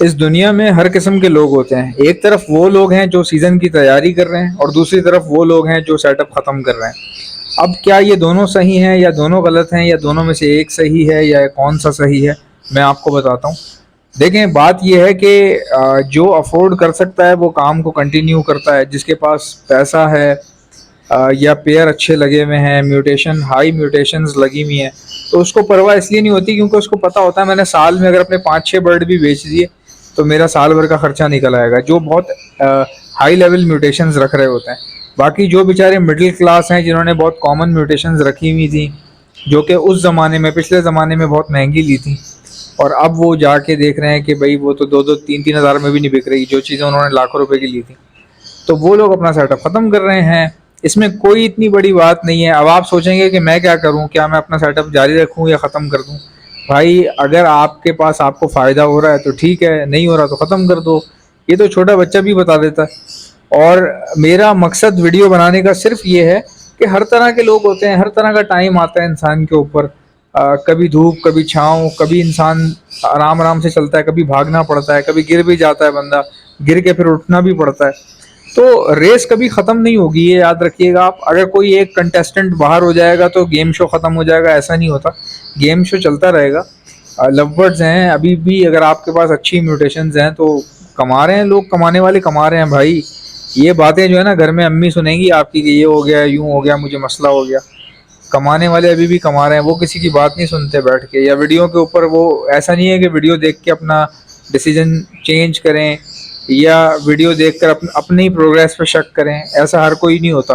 इस दुनिया में हर किस्म के लोग होते हैं। एक तरफ वो लोग हैं जो सीज़न की तैयारी कर रहे हैं और दूसरी तरफ वो लोग हैं जो सेटअप ख़त्म कर रहे हैं। अब क्या ये दोनों सही हैं या दोनों गलत हैं या दोनों में से एक सही है या कौन सा सही है, मैं आपको बताता हूँ। देखें, बात ये है कि जो अफोर्ड कर सकता है वो काम को कंटिन्यू करता है। जिसके पास पैसा है या पेयर अच्छे लगे हुए हैं, म्यूटेशन हाई म्यूटेशंस लगी हुई हैं, तो उसको परवाह इसलिए नहीं होती क्योंकि उसको पता होता है मैंने साल में अगर अपने 5-6 बर्ड भी बेच दिए तो मेरा साल भर का खर्चा निकल आएगा, जो बहुत हाई लेवल म्यूटेशंस रख रहे होते हैं। बाकी जो बेचारे मिडिल क्लास हैं जिन्होंने बहुत कॉमन म्यूटेशंस रखी हुई थी, जो कि उस ज़माने में पिछले ज़माने में बहुत महंगी ली थी, और अब वो जाके देख रहे हैं कि भाई वो तो 2-2 3-3 हज़ार में भी नहीं बिक रही जो चीज़ें उन्होंने लाखों रुपए की ली थी, तो वो लोग अपना सेटअप ख़त्म कर रहे हैं। इसमें कोई इतनी बड़ी बात नहीं है। अब आप सोचेंगे कि मैं क्या करूं, क्या मैं अपना सेटअप जारी रखूं या ख़त्म कर दूं? भाई अगर आपके पास आपको फ़ायदा हो रहा है तो ठीक है, नहीं हो रहा तो ख़त्म कर दो। ये तो छोटा बच्चा भी बता देता है। और मेरा मकसद वीडियो बनाने का सिर्फ ये है कि हर तरह के लोग होते हैं, हर तरह का टाइम आता है इंसान के ऊपर। कभी धूप, कभी छाँव, कभी इंसान आराम आराम से चलता है, कभी भागना पड़ता है, कभी गिर भी जाता है बंदा, गिर के फिर उठना भी पड़ता है। तो रेस कभी ख़त्म नहीं होगी, ये याद रखिएगा आप। अगर कोई एक कंटेस्टेंट बाहर हो जाएगा तो गेम शो ख़त्म हो जाएगा, ऐसा नहीं होता। गेम शो चलता रहेगा। लवबर्ड्स हैं अभी भी, अगर आपके पास अच्छी म्यूटेशंस हैं तो कमा रहे हैं लोग, कमाने वाले कमा रहे हैं भाई। ये बातें जो है ना घर में अम्मी सुनेंगी आपकी कि ये हो गया, यूं हो गया, मुझे मसला हो गया। कमाने वाले अभी भी कमा रहे हैं, वो किसी की बात नहीं सुनते बैठ के या वीडियो के ऊपर। वो ऐसा नहीं है कि वीडियो देख के अपना डिसीजन चेंज करें या वीडियो देखकर अपनी प्रोग्रेस पे शक करें, ऐसा हर कोई नहीं होता।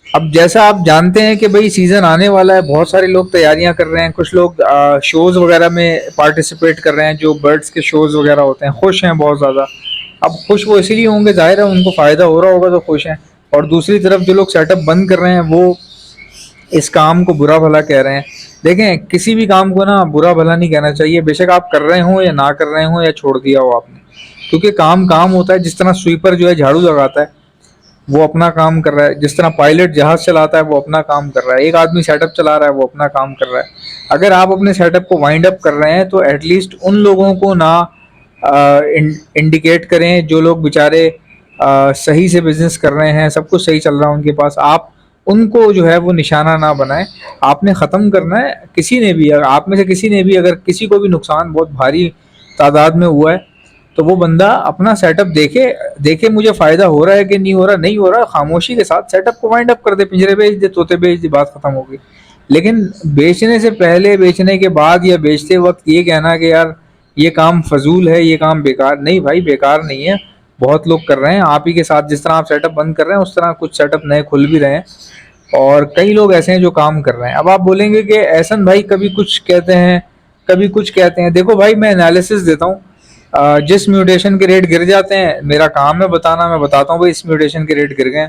अब जैसा आप जानते हैं कि भाई सीज़न आने वाला है, बहुत सारे लोग तैयारियां कर रहे हैं, कुछ लोग शोज़ वगैरह में पार्टिसिपेट कर रहे हैं, जो बर्ड्स के शोज़ वगैरह होते हैं, खुश हैं बहुत ज़्यादा। अब खुश वो इसीलिए होंगे, जाहिर है उनको फ़ायदा हो रहा होगा तो खुश हैं। और दूसरी तरफ जो लोग सेटअप बंद कर रहे हैं वो इस काम को बुरा भला कह रहे हैं। देखें, किसी भी काम को ना बुरा भला नहीं कहना चाहिए, बेशक आप कर रहे हो या ना कर रहे हो या छोड़ दिया हो आपने, क्योंकि काम काम होता है। जिस तरह स्वीपर जो है झाड़ू लगाता है वो अपना काम कर रहा है, जिस तरह पायलट जहाज चलाता है वो अपना काम कर रहा है, एक आदमी सेटअप चला रहा है वो अपना काम कर रहा है। अगर आप अपने सेटअप को वाइंड अप कर रहे हैं तो एटलीस्ट उन लोगों को ना इंडिकेट करें जो लोग बेचारे सही से बिजनेस कर रहे हैं, सब कुछ सही चल रहा है उनके पास। आप उनको जो है वो निशाना ना बनाएं। आपने ख़त्म करना है। किसी ने भी, अगर आप में से किसी ने भी, अगर किसी को भी नुकसान बहुत भारी तादाद में हुआ है तो वो बंदा अपना सेटअप देखे देखे मुझे फ़ायदा हो रहा है कि नहीं हो रहा, नहीं हो रहा खामोशी के साथ सेटअप को वाइंड अप कर दे, पिंजरे बेच दे, तोते बेच दे, बात ख़त्म हो गई। लेकिन बेचने से पहले, बेचने के बाद या बेचते वक्त ये कहना कि यार ये काम फजूल है, ये काम बेकार, नहीं भाई बेकार नहीं है। बहुत लोग कर रहे हैं आप ही के साथ। जिस तरह आप सेटअप बंद कर रहे हैं उस तरह कुछ सेटअप नए खुल भी रहे हैं और कई लोग ऐसे हैं जो काम कर रहे हैं। अब आप बोलेंगे कि एहसन भाई कभी कुछ कहते हैं कभी कुछ कहते हैं। देखो भाई, मैं एनालिसिस देता हूँ। जिस म्यूटेशन के रेट गिर जाते हैं मेरा काम है बताना, मैं बताता हूँ भाई इस म्यूटेशन के रेट गिर गए।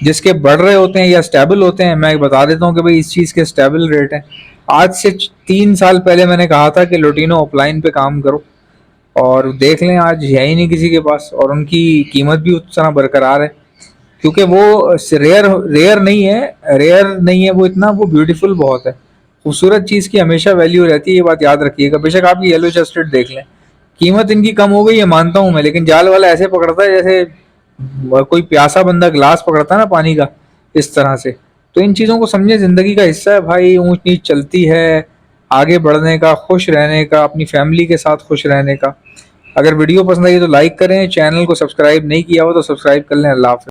जिसके बढ़ रहे होते हैं या स्टेबल होते हैं मैं बता देता हूँ कि भाई इस चीज़ के स्टेबल रेट हैं। आज से 3 साल पहले मैंने कहा था कि लोटिनो ऑफलाइन पे काम करो, और देख लें आज है ही नहीं किसी के पास, और उनकी कीमत भी उस तरह बरकरार है क्योंकि वो रेयर रेयर नहीं है वो इतना, वो ब्यूटीफुल बहुत है। खूबसूरत चीज़ की हमेशा वैल्यू रहती है, ये बात याद रखिएगा। बेशक आप ये येलो चेस्टेड देख लें, कीमत इनकी कम हो गई है मानता हूँ मैं, लेकिन जाल वाला ऐसे पकड़ता है जैसे कोई प्यासा बंदा ग्लास पकड़ता है ना पानी का, इस तरह से। तो इन चीज़ों को समझे, ज़िंदगी का हिस्सा है भाई, ऊंच नीच चलती है। आगे बढ़ने का, खुश रहने का, अपनी फैमिली के साथ खुश रहने का। अगर वीडियो पसंद आई तो लाइक करें, चैनल को सब्सक्राइब नहीं किया हो तो सब्सक्राइब कर लें। अल्लाह हाफ़िज़।